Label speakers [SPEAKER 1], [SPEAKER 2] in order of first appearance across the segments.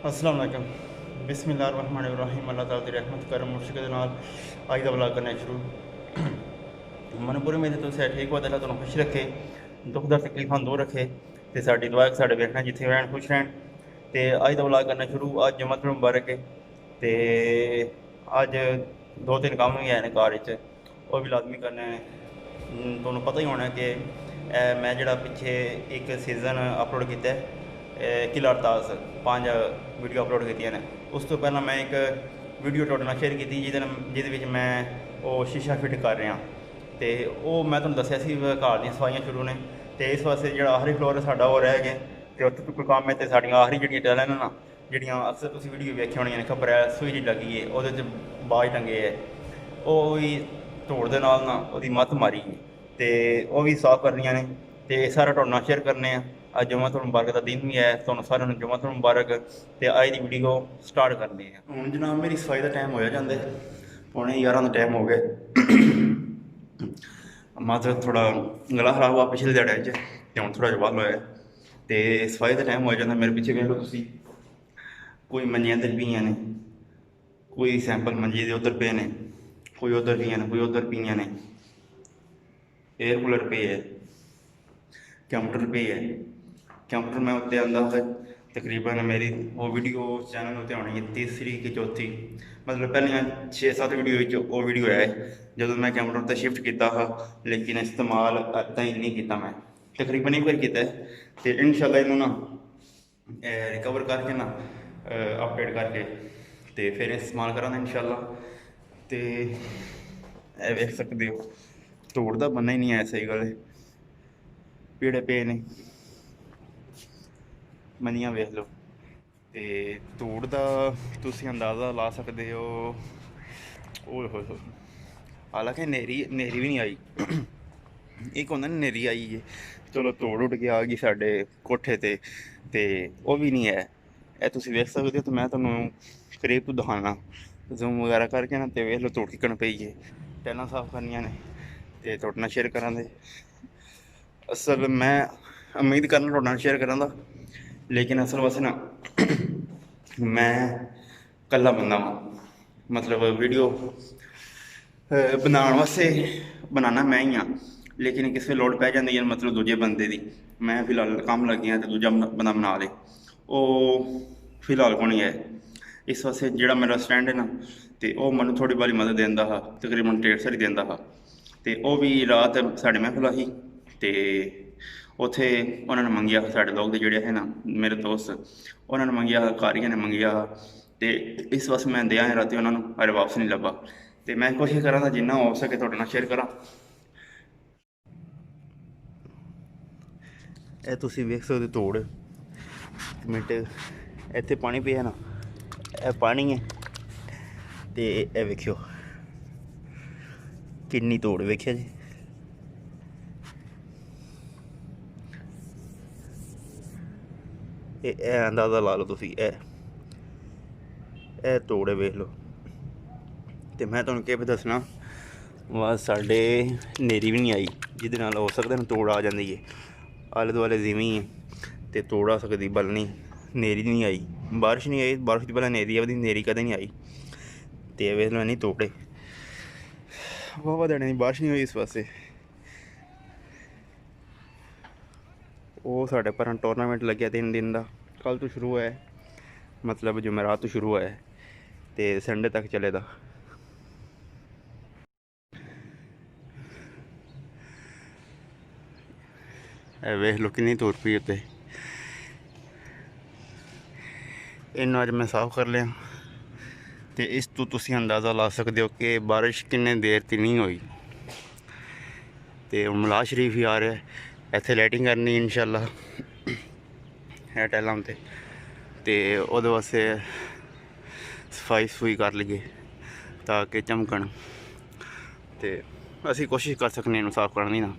[SPEAKER 1] अस्सलाम वालेकुम। बिस्मिल्लाहिर्रहमानिर्रहीम। अल्लाह ताला दी रहमत करम मुर्शिद दे नाल अज दा व्लॉग करना शुरू। मन पूरी उम्मीद है तुम ठीक हो, अल्लाह तुहानू खुश रखे, दुख दर्द तकलीफां दूर रखे, तो साडी दुआ है साडे वेखना जिथे रहन खुश रहन। तो अज दा व्लॉग करना शुरू। अज जुम्मतुल मुबारक है, तो अज दो तीन काम भी हैं घर च, वो भी लाजमी करने हैं। तुहानू पता ही होना कि मैं जिहड़ा पिछे एक सीज़न अपलोड किया किला अरतास 5 वीडियो अपलोड की ने। उस तो पहला मैं एक वीडियो तुहाडे नाल शेयर की जिहदे मैं वो शीशा फिट कर रहा, तो वो मैं तुहानू दस्सिया सी घर दी सफाइयां शुरू ने। तो इस वास्ते जो आखिरी फ्लोर साडा वो रह गए, तो उत्थे कोई काम है। तो साड़ियाँ आखिरी जिहड़ियां टैलां ने ना, जिहड़ियां अक्सर तुसीं वीडियो वेखी होनी ने, खबर है सूई जी लगी है वो बाज टंगे है, वो भी धूड़ दे नाल ना उसदी मत्त मारी है, तो वो भी साफ करनियां ने। तो सारा तुहाडे नाल शेयर करने हैं। अज जुम्मतुल मुबारक का दिन भी है, तुहानू सारिआं नूं जुम्मतुल मुबारक। तो अज की वीडियो स्टार्ट करते हैं। हुण जनाब मेरी सफाई का टाइम होया जांदे, 11:15 का टाइम हो गया। मात्र थोड़ा गला खराब हुआ पिछले ध्याड़े च, तो हुण थोड़ा जिहा बल होया। तो सफाई का टाइम हो जाता, मेरे पिछे वेख लो तुसीं, कोई मंजियां इधर पईयां ने, कोई सैंपल मंजी दे उधर पे ने, कोई उधर पईयां ने, कोई उधर पईयां ने, एयर कूलर पे है, कंप्यूटर पे है। कंप्यूटर मैं उत्ते आंदा है तकरीबन मेरी वो वीडियो चैनल उत्ते होनी है तीसरी कि चौथी, मतलब पहलियां 6-7 वीडियो वो वीडियो है जो मैं कंप्यूटर पर शिफ्ट किया हा, लेकिन इस्तेमाल ताईं नहीं किया। मैं तकरीबन एक बार किया है, तो इंशाल्लाह इनू ना रिकवर करके ना अपडेट करके तो फिर इस्तेमाल करा इंशाल्लाह। तो वेख सकते हो धूड़ का बनना ही नहीं है, सही गल है। पीड़े पे ने मनियां वेख लो, तो धूड़ का तुसीं अंदाज़ा ला सकते हो। ओए होए होए, हालांकि नेरी नेरी भी नहीं आई। एक होंदा ना नेरी आई है, चलो धूड़ उड़ के आ गई साडे कोठे ते वो भी नहीं है। यह तुसीं वेख सकते हो। तो मैं तुहानू करीब तो दिखाना जूम वगैरह करके ना, तो वेख लो धूड़ किकन पई है। टैलां साफ करनियां ने, तो तुहाडे नाल शेयर करां दे। असल मैं उम्मीद करना तुहाडे नाल शेयर करां दा, लेकिन असल वास्ते ना मैं कल्ला बंदा वां। मतलब वीडियो बनाने वास्ते बनाना मैं ही हाँ, लेकिन किसी लोड़ पै जाती है मतलब दूजे बंदे की। मैं फिलहाल काम लग गया तो दूजा बंदा बना ले, वो फिलहाल को नहीं है। इस वास्ते जोड़ा मेरा स्टैंड है ना, तो वह मैं थोड़ी बारी मदद देंदा हा, तकरीबन 1.5 साल देंदा हा। तो वह भी रात साढ़े महफिल ही, तो उत्थे उन्होंने मंगिया साढ़े लोग जोड़े है ना मेरे दोस्त, उन्होंने मंगिया कारियां ने मंगिया। तो इस वास्ते मैं दिया रात उन्होंने, अरे वापस नहीं लभा। तो मैं कोशिश करा जिन्ना हो सके तुहाडे नाल शेयर करा। ਇਹ ਤੁਸੀਂ ਵੇਖ ਸਕਦੇ ਹੋ ਧੂੜ ਮਿੰਟ ਇੱਥੇ ਪਾਣੀ ਪਿਆ ਨਾ, ਇਹ ਪਾਣੀ ਹੈ। ਤੇ ਇਹ ਵੇਖਿਓ ਕਿੰਨੀ ਧੂੜ, ਵੇਖਿਆ ਜੀ। ਇਹ ਅੰਦਾਜ਼ਾ ਲਾ ਲਓ ਤੁਸੀਂ, ਇਹ ਧੂੜ ਵੇਖ ਲਓ। ਤੇ ਮੈਂ ਤੁਹਾਨੂੰ ਕੀ ਦੱਸਣਾ, ਬਸ ਸਾਡੇ ਨੇਰੀ ਵੀ ਨਹੀਂ ਆਈ ਜਿਹਦੇ ਨਾਲ ਹੋ ਸਕਦਾ ਨਾ ਧੂੜ ਆ ਜਾਂਦੀ ਹੈ। आले दुआले जिमीं है तो धूड़ आ सकती, बलनी नेरी नहीं आई, बारिश नहीं आई। बारिश की पहले नेरी आई, नेरी कदें नहीं आई। तो वेख लो नहीं धूड़े वाह देने की बारिश नहीं हुई इस वास्ते। वो साढ़े पर टूरनामेंट लग्या 3 दिन का, कल तो शुरू है, मतलब जुमेरात तो शुरू है तो संडे तक चलेगा। वेख लो कितनी धूड़ पई उत्ते। इन्हू अज मैं साफ कर लिया, तो इस तो तुसीं अंदाज़ा ला सकते हो कि बारिश किन्ने देर ती नहीं हुई। तो हुण मलाह शरीफ ही आ रहा है, इत्थे लाइटिंग करनी इंशाल्लाह है टैलां ते, तो ओहदे वास्ते सफाई सफूई कर लईए ताकि चमकन। तो असीं कोशिश कर सकने इन्हू साफ करने ना।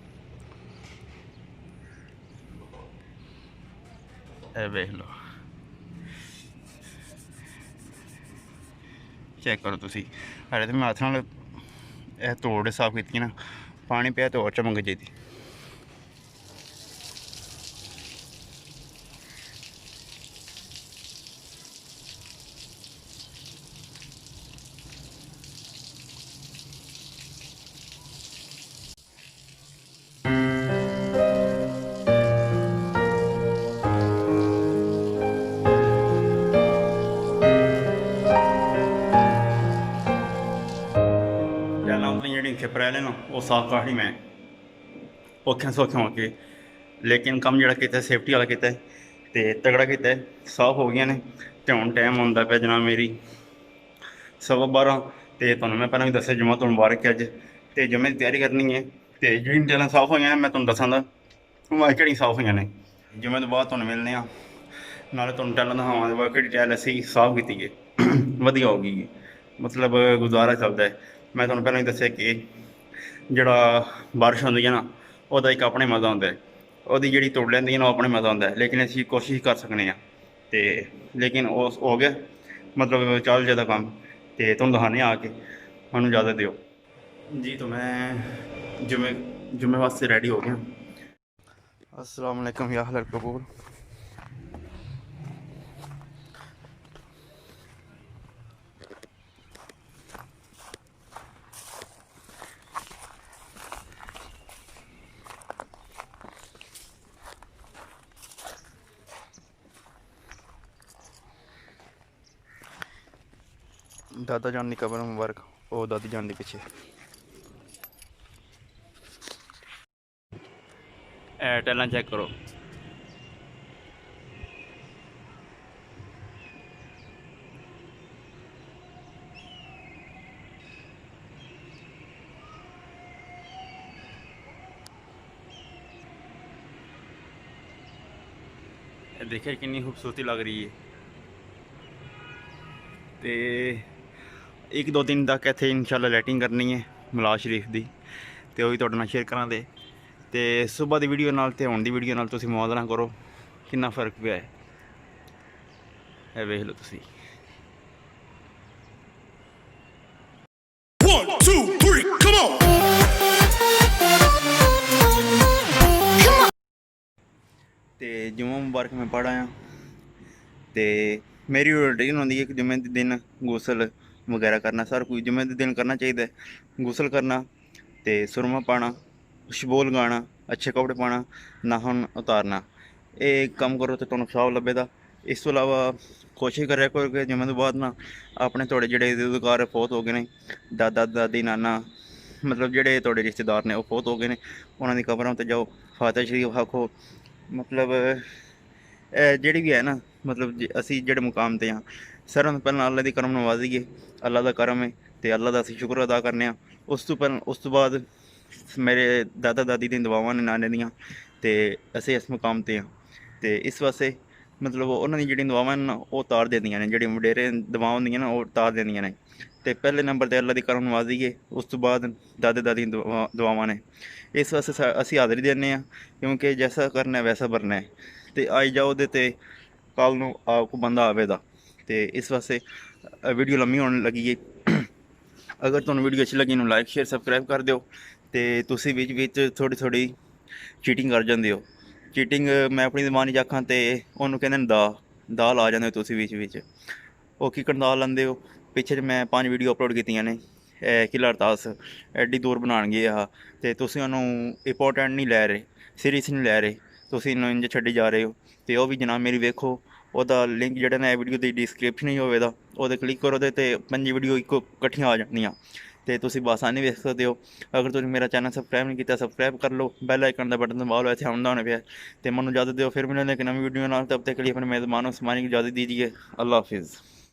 [SPEAKER 1] वेख लो चेक करो तुसी, अरे तो मैं हत्थ नाल धूड़ साफ की ना, पानी पिया तो और चमक जाती। पराले ना वो साफ काढ़ी मैं औखे सौखे होके, लेकिन कम जोड़ा किया सेफ्टी वाला किया तो तगड़ा किया, साफ हो गई ने। तो हुण टाइम आंदा पे जनाब मेरी 12:15। तो तुहानूं मैं पहले भी दस्सिया जुम्मा तो मुबारक है अज। तो जुम्मे की तैयारी करनी है। तो जिहड़ियां टैलां साफ होईयां ने मैं तुहानूं दस्सां दा किहड़ियां साफ होईयां ने। जुम्मे तो बाद तुहानूं मिलने आ, नाले तुहानूं टैलां दिखावां कि टैल असीं साफ कीती है वधिया हो गई है, मतलब गुजारा चलदा है। मैं तुहानूं पहले भी दस्सिया कि ਜਿਹੜਾ ਬਾਰਿਸ਼ ਹੁੰਦੀ ਹੈ ਨਾ ਉਹਦਾ ਇੱਕ ਆਪਣੇ ਮਜ਼ਾ ਹੁੰਦਾ ਹੈ, ਉਹਦੀ ਜਿਹੜੀ ਤੁੜ ਲੈਂਦੀ ਹੈ ਨਾ ਉਹ ਆਪਣੇ ਮਜ਼ਾ ਹੁੰਦਾ ਹੈ, ਲੇਕਿਨ ਅਸੀਂ ਕੋਸ਼ਿਸ਼ ਕਰ ਸਕਨੇ ਹਾਂ। ਤੇ ਲੇਕਿਨ ਉਹ ਹੋ ਗਿਆ मतलब ਚੱਲ ਜਾਦਾ ਕੰਮ। ਤੇ ਤੁਹਾਨੂੰ ਦਿਖਾਣੇ ਆ ਕੇ, ਮੈਨੂੰ ਇਜਾਜ਼ਤ ਦਿਓ जी। तो मैं जुम्मे वास्ते रेडी हो गया। अस्सलाम वालेकुम या अहल कबूल। दादा जान की कबर मुबारक, वो दादी जान के पिछे टैलां चेक करो। देखिए कितनी खूबसूरती लग रही है। तो 1-2 दिन तक इत्थे इंशाल्लाह लाइटिंग करनी है मलाज शरीफ की, तो वही तुहाडे नाल शेयर करा दे। तो सुबह की वीडियो नाल ते हुण दी वीडियो नाल तुसीं मुआवजा करो कितना फर्क पिया है, वेख लो तुसीं।
[SPEAKER 2] 1, 2, 3, come on!
[SPEAKER 1] तो जुम्मा मुबारक मैं पढ़ आया। तो मेरी रूटीन होंदी है कि जुम्मे के दिन गुसल वगैरह करना, सारा कुछ जुम्मे के दिन करना चाहिए। गुसल करना, तो सुरमा पाना, शबोल गाना, अच्छे कपड़े पाना, नाखून उतारना, ये कम करो तो तुहानूं साफ लब्भेगा। इस तो अलावा कोशिश करें करो कि जुम्मे तो बाद ना अपने थोड़े जेह्ड़े रिश्तेदार फौत हो गए ने, दादा दादी नाना, मतलब जेह्ड़े थोड़े रिश्तेदार ने वो फौत हो गए ने, उन्हां दी कबरां ते जाओ, फातह शरीफ आखो। मतलब ਜਿਹੜੀ भी है ना, मतलब ਅਸੀਂ ਜਿਹੜੇ मुकाम ਤੇ हाँ, ਸਾਰਿਆਂ ਤੋਂ ਪਹਿਲਾਂ ਅੱਲਾ ਦੀ ਕਰਮ ਨਵਾਜ਼ੀ ਹੈ, ਅੱਲਾ ਦਾ ਕਰਮ ਹੈ ਤੇ ਅੱਲਾ ਦਾ ਅਸੀਂ ਸ਼ੁਕਰ ਅਦਾ ਕਰਨੇ ਆ। ਉਸ ਤੋਂ ਬਾਅਦ ਮੇਰੇ ਦਾਦਾ ਦਾਦੀ ਦੀਆਂ ਦੁਆਵਾਂ ਨੇ, ਨਾਨੇ ਦੀਆਂ, ਤੇ ਅਸੀਂ ਇਸ ਮੁਕਾਮ ਤੇ ਹਾਂ। ਤੇ ਇਸ ਵਾਸਤੇ मतलब ਉਹਨਾਂ ਦੀ ਜਿਹੜੀਆਂ ਦੁਆਵਾਂ ਨੇ ਉਹ ਤਾਰ ਦਿੰਦੀਆਂ ਨੇ, ਜਿਹੜੀਆਂ ਵਡੇਰੇ ਦੁਆਵਾਂ ਹੁੰਦੀਆਂ ਨੇ ਉਹ ਤਾਰ ਦਿੰਦੀਆਂ ਨੇ। ਤੇ ਪਹਿਲੇ ਨੰਬਰ 'ਤੇ ਅੱਲਾ ਦੀ ਕਰਮ ਨਵਾਜ਼ੀ ਹੈ, ਉਸ ਤੋਂ ਬਾਅਦ ਦਾਦੇ ਦਾਦੀ ਦੀਆਂ ਦੁਆਵਾਂ ਨੇ। ਇਸ ਵਾਸਤੇ ਅਸੀਂ ਹਾਜ਼ਰੀ ਦਿੰਦੇ ਹਾਂ, ਕਿਉਂਕਿ ਜੈਸਾ ਕਰਨਾ ਵੈਸਾ ਭਰਨਾ ਹੈ। ਤੇ ਆਈ ਜਾਓ ਉਹਦੇ 'ਤੇ ਕੱਲ੍ਹ ਨੂੰ ਆਪ ਕੋ ਬੰਦਾ ਆਵੇਗਾ। ਤੇ ਇਸ ਵਾਸਤੇ ਵੀਡੀਓ ਲੰਮੀ ਹੋਣ ਲੱਗੀ ਹੈ। ਅਗਰ ਤੁਹਾਨੂੰ ਵੀਡੀਓ ਅੱਛੀ ਲੱਗੀ ਨੂੰ ਲਾਈਕ ਸ਼ੇਅਰ ਸਬਸਕ੍ਰਾਈਬ ਕਰ ਦਿਓ। ਤੇ ਤੁਸੀਂ ਵਿੱਚ ਥੋੜ੍ਹੀ ਚੀਟਿੰਗ ਕਰ ਜਾਂਦੇ ਹੋ। ਚੀਟਿੰਗ ਮੈਂ ਆਪਣੀ ਜ਼ਬਾਨ 'ਚ ਆਖਾਂ ਤੇ ਉਹਨੂੰ ਕਹਿੰਦੇ ਨੇ ਦਾਲ ਆ ਜਾਂਦੇ ਹੋ ਤੁਸੀਂ ਵਿੱਚ ਉਹ ਕੀ ਦਾਲ ਲਾਉਂਦੇ ਹੋ। ਪਿੱਛੇ ਮੈਂ 5 ਵੀਡੀਓ ਅਪਲੋਡ ਕੀਤੀਆਂ ਨੇ, ਕਿਲ੍ਹਾ ਰਤਾਸ ਐਡੀ ਦੂਰ ਬਣਾਉਣਗੇ ਆਹ, ਅਤੇ ਤੁਸੀਂ ਉਹਨੂੰ ਇੰਪੋਰਟੈਂਟ ਨਹੀਂ ਲੈ ਰਹੇ, ਸੀਰੀਅਸ ਨਹੀਂ ਲੈ ਰਹੇ, ਤੁਸੀਂ ਇਹਨੂੰ ਇੰਝ ਛੱਡੀ ਜਾ ਰਹੇ ਹੋ। ਅਤੇ ਉਹ ਵੀ ਜਨਾਬ ਮੇਰੀ ਵੇਖੋ, ਉਹਦਾ ਲਿੰਕ ਜਿਹੜਾ ਨਾ ਇਹ ਵੀਡੀਓ ਦੀ ਡਿਸਕ੍ਰਿਪਸ਼ਨ ਹੀ ਹੋਵੇਗਾ, ਉਹਦੇ ਕਲਿੱਕ ਕਰੋ ਉਹਦੇ 'ਤੇ 5 ਵੀਡੀਓ ਇੱਕੋ ਇਕੱਠੀਆਂ ਆ ਜਾਣੀਆਂ ਅਤੇ ਤੁਸੀਂ ਬਾਸਾਨੀ ਵੇਖ ਸਕਦੇ ਹੋ। ਅਗਰ ਤੁਸੀਂ ਮੇਰਾ ਚੈਨਲ ਸਬਸਕ੍ਰਾਈਬ ਨਹੀਂ ਕੀਤਾ ਸਬਸਕ੍ਰਾਈਬ ਕਰ ਲਓ, ਬੈਲ ਆਈਕਨ ਦਾ ਬਟਨ ਦਬਾ ਲਓ, ਇੱਥੇ ਆਉਂਦਾ ਹੋਣਾ ਪਿਆ। ਅਤੇ ਮੈਨੂੰ ਇਜਾਜ਼ਤ ਦਿਓ, ਫਿਰ ਮਿਲਾਂਗੇ ਇੱਕ ਨਵੀਂ ਵੀਡੀਓ ਨਾਲ। ਤਬ ਤੱਕ ਕੇ लिए अपने मेहमानों से मानी इजाज़त दीजिए। अल्लाह हाफिज़।